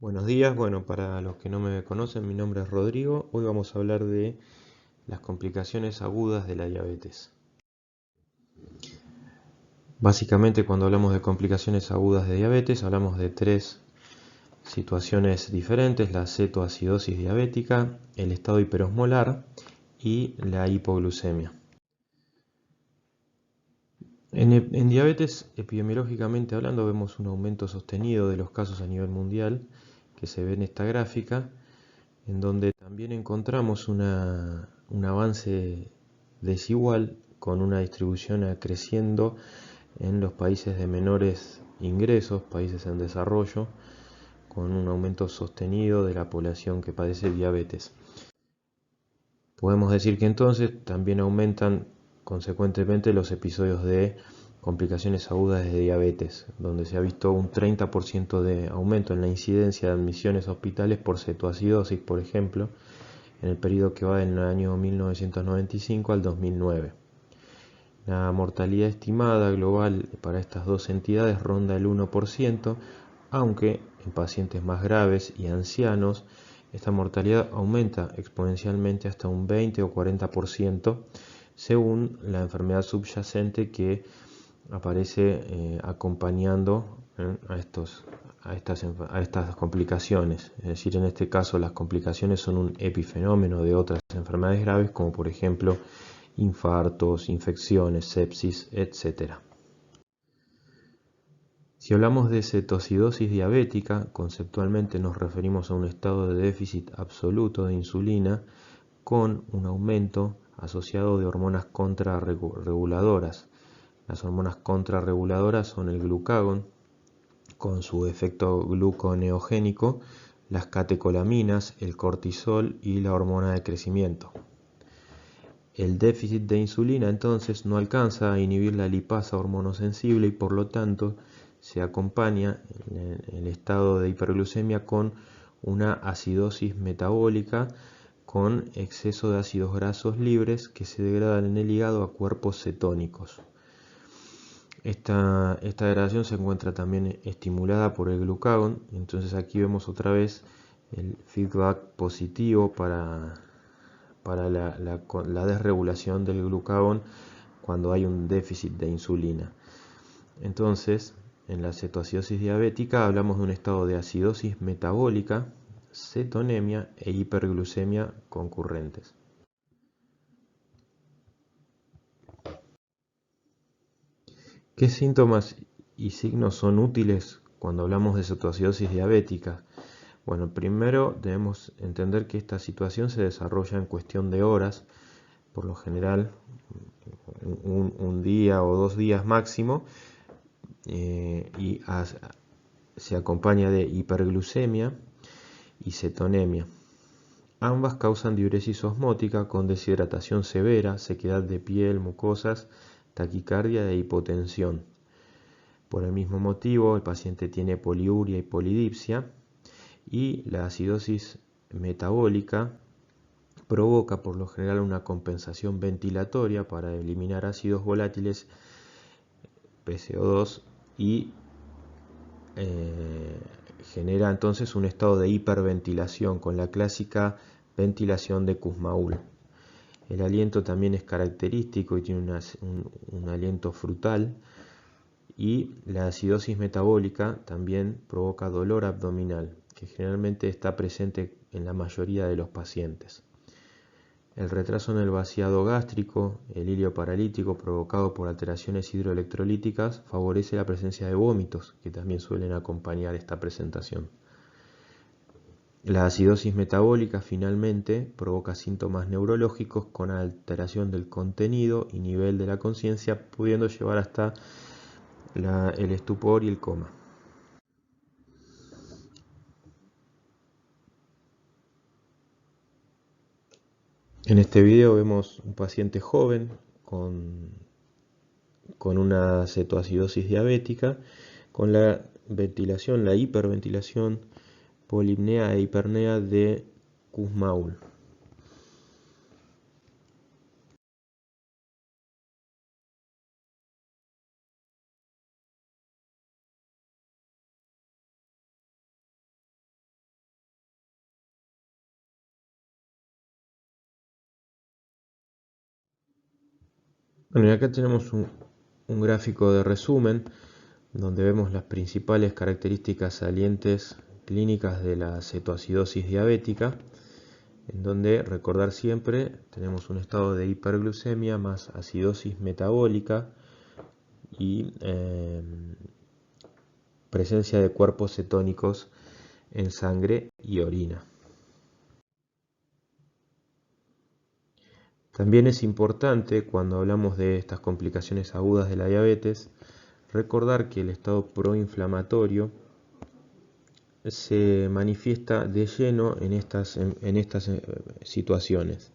Buenos días, bueno, para los que no me conocen, mi nombre es Rodrigo. Hoy vamos a hablar de las complicaciones agudas de la diabetes. Básicamente, cuando hablamos de complicaciones agudas de diabetes, hablamos de tres situaciones diferentes: la cetoacidosis diabética, el estado hiperosmolar y la hipoglucemia. En diabetes, epidemiológicamente hablando, vemos un aumento sostenido de los casos a nivel mundial, que se ve en esta gráfica, en donde también encontramos un avance desigual con una distribución creciendo en los países de menores ingresos, países en desarrollo, con un aumento sostenido de la población que padece diabetes. Podemos decir que entonces también aumentan consecuentemente los episodios de complicaciones agudas de diabetes, donde se ha visto un 30% de aumento en la incidencia de admisiones a hospitales por cetoacidosis, por ejemplo, en el periodo que va del año 1995 al 2009. La mortalidad estimada global para estas dos entidades ronda el 1%, aunque en pacientes más graves y ancianos esta mortalidad aumenta exponencialmente hasta un 20 o 40%, según la enfermedad subyacente que aparece acompañando a estas complicaciones. Es decir, en este caso las complicaciones son un epifenómeno de otras enfermedades graves, como por ejemplo infartos, infecciones, sepsis, etc. Si hablamos de cetoacidosis diabética, conceptualmente nos referimos a un estado de déficit absoluto de insulina con un aumento asociado de hormonas contrarreguladoras. Las hormonas contrarreguladoras son el glucagón, con su efecto gluconeogénico, las catecolaminas, el cortisol y la hormona de crecimiento. El déficit de insulina entonces no alcanza a inhibir la lipasa hormonosensible y por lo tanto se acompaña el estado de hiperglucemia con una acidosis metabólica con exceso de ácidos grasos libres que se degradan en el hígado a cuerpos cetónicos. Esta degradación se encuentra también estimulada por el glucagón, entonces aquí vemos otra vez el feedback positivo para la desregulación del glucagón cuando hay un déficit de insulina. Entonces, en la cetoacidosis diabética hablamos de un estado de acidosis metabólica, cetonemia e hiperglucemia concurrentes. ¿Qué síntomas y signos son útiles cuando hablamos de cetoacidosis diabética? Bueno, primero debemos entender que esta situación se desarrolla en cuestión de horas, por lo general un día o 2 días máximo, y se acompaña de hiperglucemia y cetonemia. Ambas causan diuresis osmótica con deshidratación severa, sequedad de piel, mucosas, taquicardia e hipotensión. Por el mismo motivo, el paciente tiene poliuria y polidipsia, y la acidosis metabólica provoca por lo general una compensación ventilatoria para eliminar ácidos volátiles, PCO2, y genera entonces un estado de hiperventilación con la clásica ventilación de Kussmaul. El aliento también es característico y tiene un aliento frutal, y la acidosis metabólica también provoca dolor abdominal, que generalmente está presente en la mayoría de los pacientes. El retraso en el vaciado gástrico, el ilio paralítico provocado por alteraciones hidroelectrolíticas, favorece la presencia de vómitos, que también suelen acompañar esta presentación. La acidosis metabólica finalmente provoca síntomas neurológicos con alteración del contenido y nivel de la conciencia, pudiendo llevar hasta el estupor y el coma. En este video vemos un paciente joven con una cetoacidosis diabética, con la ventilación, la hiperventilación, polipnea e hipernea de Kussmaul. Bueno, y acá tenemos un gráfico de resumen donde vemos las principales características salientes clínicas de la cetoacidosis diabética, en donde, recordar siempre, tenemos un estado de hiperglucemia más acidosis metabólica y presencia de cuerpos cetónicos en sangre y orina. También es importante, cuando hablamos de estas complicaciones agudas de la diabetes, recordar que el estado proinflamatorio se manifiesta de lleno en estas situaciones.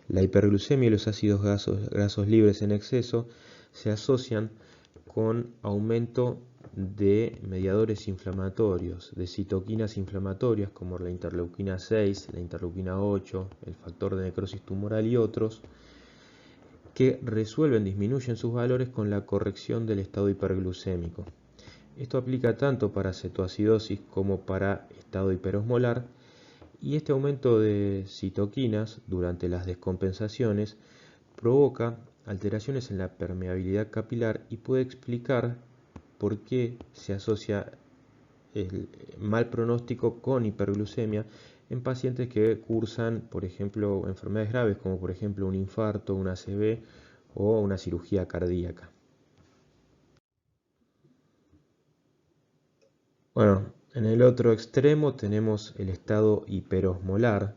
La hiperglucemia y los ácidos grasos libres en exceso se asocian con aumento de mediadores inflamatorios, de citoquinas inflamatorias como la interleuquina 6, la interleuquina 8, el factor de necrosis tumoral y otros, que disminuyen sus valores con la corrección del estado hiperglucémico. Esto aplica tanto para cetoacidosis como para estado hiperosmolar, y este aumento de citoquinas durante las descompensaciones provoca alteraciones en la permeabilidad capilar y puede explicar por qué se asocia el mal pronóstico con hiperglucemia en pacientes que cursan, por ejemplo, enfermedades graves como por ejemplo un infarto, una ACV o una cirugía cardíaca. Bueno, en el otro extremo tenemos el estado hiperosmolar.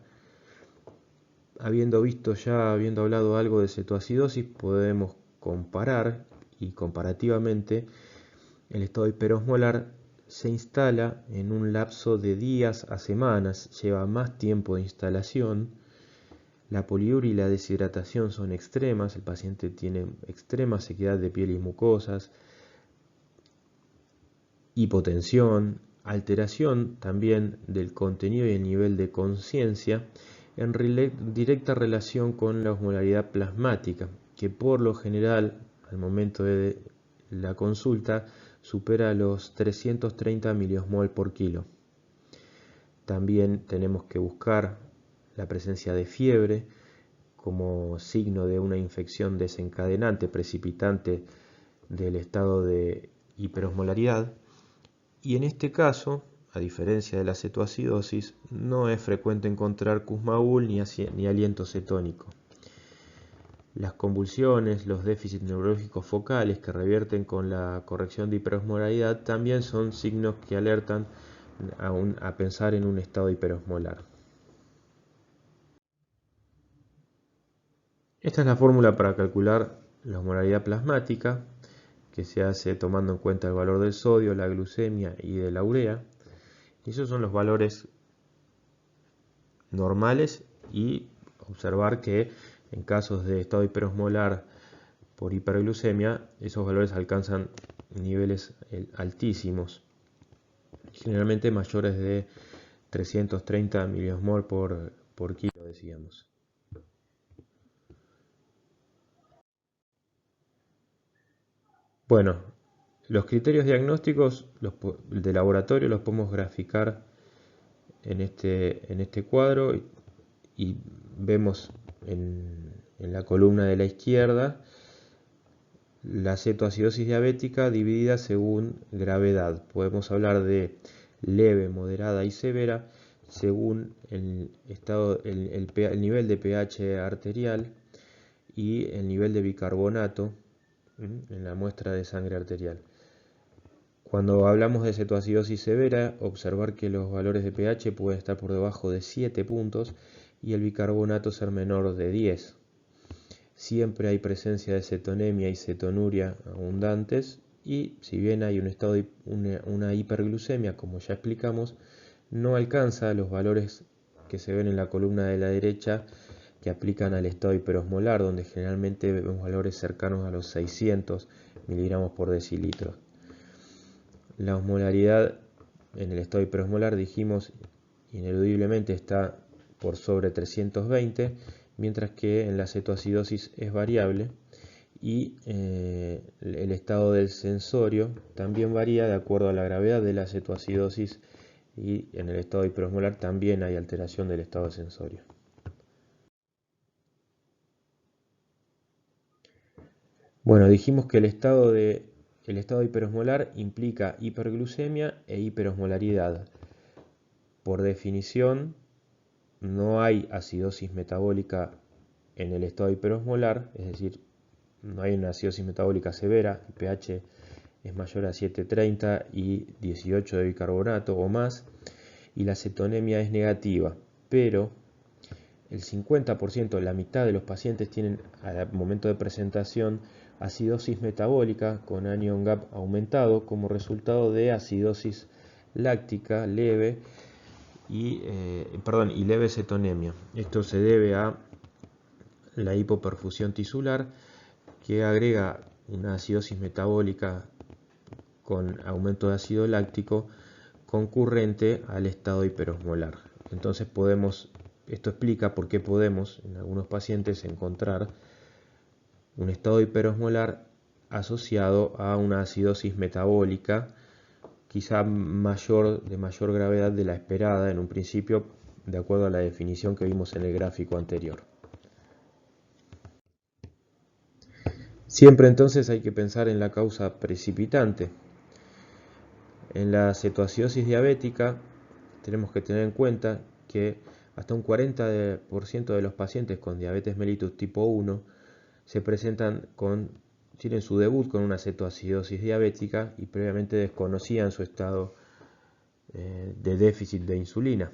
Habiendo hablado algo de cetoacidosis, podemos comparar, y comparativamente el estado hiperosmolar se instala en un lapso de días a semanas, lleva más tiempo de instalación. La poliuria y la deshidratación son extremas, el paciente tiene extrema sequedad de piel y mucosas, hipotensión, alteración también del contenido y el nivel de conciencia, en directa relación con la osmolaridad plasmática, que por lo general al momento de la consulta supera los 330 miliosmol por kilo. También tenemos que buscar la presencia de fiebre como signo de una infección desencadenante, precipitante del estado de hiperosmolaridad. Y en este caso, a diferencia de la cetoacidosis, no es frecuente encontrar Kussmaul ni aliento cetónico. Las convulsiones, los déficits neurológicos focales que revierten con la corrección de hiperosmolaridad también son signos que alertan a pensar en un estado hiperosmolar. Esta es la fórmula para calcular la osmolaridad plasmática, que se hace tomando en cuenta el valor del sodio, la glucemia y de la urea. Y esos son los valores normales, y observar que en casos de estado hiperosmolar por hiperglucemia, esos valores alcanzan niveles altísimos, generalmente mayores de 330 miliosmol por kilo, decíamos. Bueno, los criterios diagnósticos de laboratorio los podemos graficar en este cuadro, y vemos en la columna de la izquierda la cetoacidosis diabética dividida según gravedad. Podemos hablar de leve, moderada y severa según el nivel de pH arterial y el nivel de bicarbonato en la muestra de sangre arterial. Cuando hablamos de cetoacidosis severa, observar que los valores de pH pueden estar por debajo de 7 puntos y el bicarbonato ser menor de 10. Siempre hay presencia de cetonemia y cetonuria abundantes, y si bien hay una hiperglucemia, como ya explicamos, no alcanza los valores que se ven en la columna de la derecha, que aplican al estado hiperosmolar, donde generalmente vemos valores cercanos a los 600 miligramos por decilitro. La osmolaridad en el estado hiperosmolar, dijimos, ineludiblemente está por sobre 320, mientras que en la cetoacidosis es variable, y el estado del sensorio también varía de acuerdo a la gravedad de la cetoacidosis, y en el estado hiperosmolar también hay alteración del estado del sensorio. Bueno, dijimos que el estado hiperosmolar implica hiperglucemia e hiperosmolaridad. Por definición, no hay acidosis metabólica en el estado hiperosmolar, es decir, no hay una acidosis metabólica severa, el pH es mayor a 7,30 y 18 de bicarbonato o más, y la cetonemia es negativa, pero el 50%, la mitad de los pacientes tienen al momento de presentación acidosis metabólica con anion gap aumentado como resultado de acidosis láctica leve y leve cetonemia. Esto se debe a la hipoperfusión tisular, que agrega una acidosis metabólica con aumento de ácido láctico concurrente al estado hiperosmolar. Entonces esto explica por qué podemos en algunos pacientes encontrar un estado hiperosmolar asociado a una acidosis metabólica quizá de mayor gravedad de la esperada en un principio, de acuerdo a la definición que vimos en el gráfico anterior. Siempre entonces hay que pensar en la causa precipitante. En la cetoacidosis diabética tenemos que tener en cuenta que hasta un 40% de los pacientes con diabetes mellitus tipo 1 tienen su debut con una cetoacidosis diabética y previamente desconocían su estado de déficit de insulina.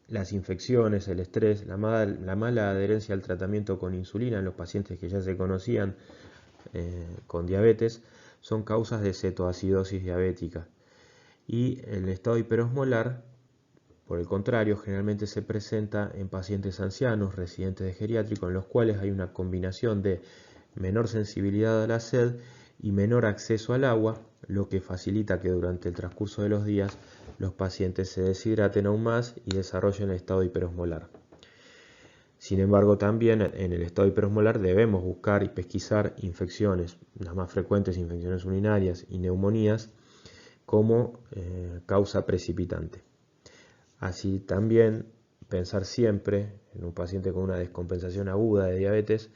Las infecciones, el estrés, la mala adherencia al tratamiento con insulina en los pacientes que ya se conocían con diabetes son causas de cetoacidosis diabética. Y el estado hiperosmolar, por el contrario, generalmente se presenta en pacientes ancianos, residentes de geriátrico, en los cuales hay una combinación de menor sensibilidad a la sed y menor acceso al agua, lo que facilita que durante el transcurso de los días los pacientes se deshidraten aún más y desarrollen el estado hiperosmolar. Sin embargo, también en el estado hiperosmolar debemos buscar y pesquisar infecciones, las más frecuentes infecciones urinarias y neumonías, como causa precipitante. Así también pensar siempre en un paciente con una descompensación aguda de diabetes,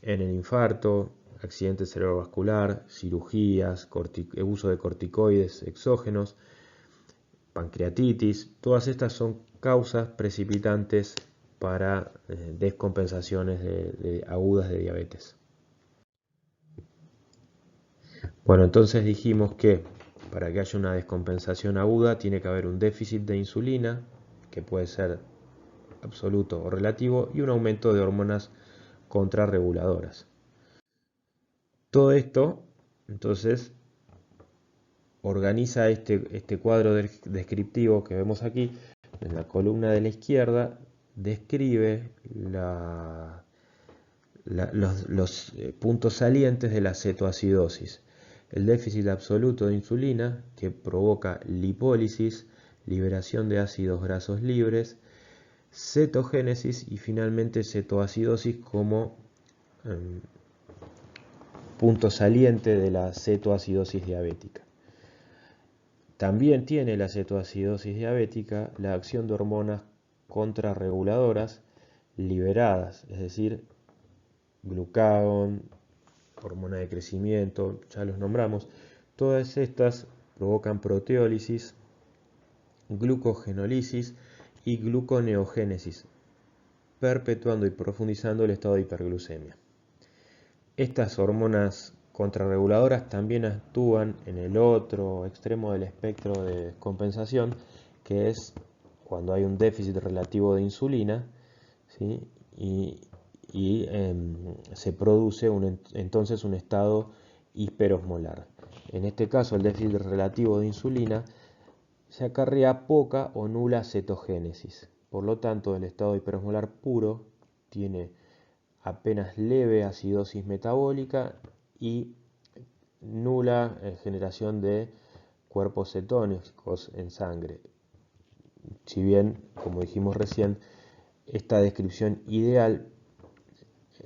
en el infarto, accidente cerebrovascular, cirugías, uso de corticoides exógenos, pancreatitis, todas estas son causas precipitantes para descompensaciones agudas de diabetes. Bueno, entonces dijimos que para que haya una descompensación aguda tiene que haber un déficit de insulina, que puede ser absoluto o relativo, y un aumento de hormonas contrarreguladoras. Todo esto, entonces, organiza este cuadro descriptivo que vemos aquí. En la columna de la izquierda describe los puntos salientes de la cetoacidosis. El déficit absoluto de insulina, que provoca lipólisis, liberación de ácidos grasos libres, cetogénesis y finalmente cetoacidosis como punto saliente de la cetoacidosis diabética. También tiene la cetoacidosis diabética la acción de hormonas contrarreguladoras liberadas, es decir, glucagón, hormona de crecimiento, ya los nombramos. Todas estas provocan proteólisis, glucogenólisis y gluconeogénesis, perpetuando y profundizando el estado de hiperglucemia. Estas hormonas contrarreguladoras también actúan en el otro extremo del espectro de descompensación, que es cuando hay un déficit relativo de insulina, ¿sí? y se produce entonces un estado hiperosmolar. En este caso, el déficit relativo de insulina se acarrea poca o nula cetogénesis. Por lo tanto, el estado hiperosmolar puro tiene apenas leve acidosis metabólica y nula generación de cuerpos cetónicos en sangre. Si bien, como dijimos recién, esta descripción ideal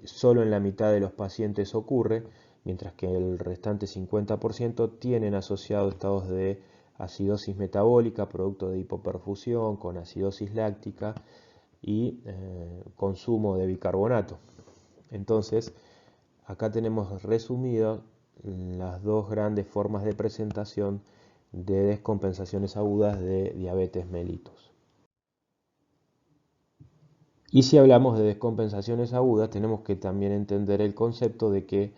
solo en la mitad de los pacientes ocurre, mientras que el restante 50% tienen asociados estados de acidosis metabólica, producto de hipoperfusión, con acidosis láctica y consumo de bicarbonato. Entonces, acá tenemos resumidas las dos grandes formas de presentación de descompensaciones agudas de diabetes mellitus. Y si hablamos de descompensaciones agudas, tenemos que también entender el concepto de que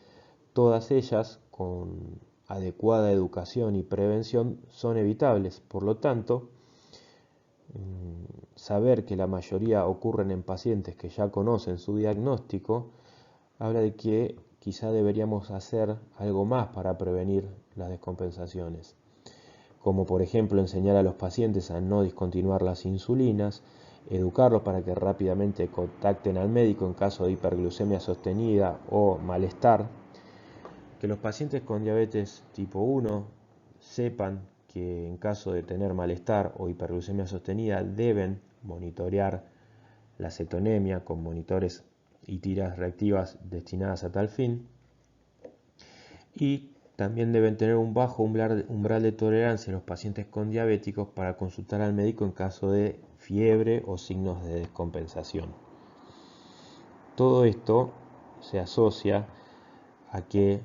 todas ellas, con adecuada educación y prevención, son evitables. Por lo tanto, saber que la mayoría ocurren en pacientes que ya conocen su diagnóstico, habla de que quizá deberíamos hacer algo más para prevenir las descompensaciones, como por ejemplo enseñar a los pacientes a no discontinuar las insulinas, educarlos para que rápidamente contacten al médico en caso de hiperglucemia sostenida o malestar, que los pacientes con diabetes tipo 1 sepan que en caso de tener malestar o hiperglucemia sostenida deben monitorear la cetonemia con monitores y tiras reactivas destinadas a tal fin, y también deben tener un bajo umbral de tolerancia los pacientes con diabéticos para consultar al médico en caso de fiebre o signos de descompensación. Todo esto se asocia a que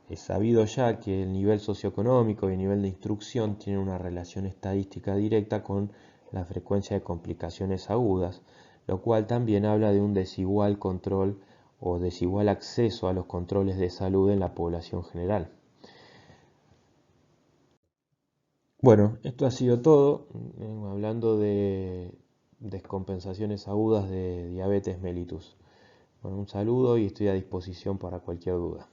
es sabido ya que el nivel socioeconómico y el nivel de instrucción tienen una relación estadística directa con la frecuencia de complicaciones agudas, lo cual también habla de un desigual control o desigual acceso a los controles de salud en la población general. Bueno, esto ha sido todo, hablando de descompensaciones agudas de diabetes mellitus. Bueno, un saludo y estoy a disposición para cualquier duda.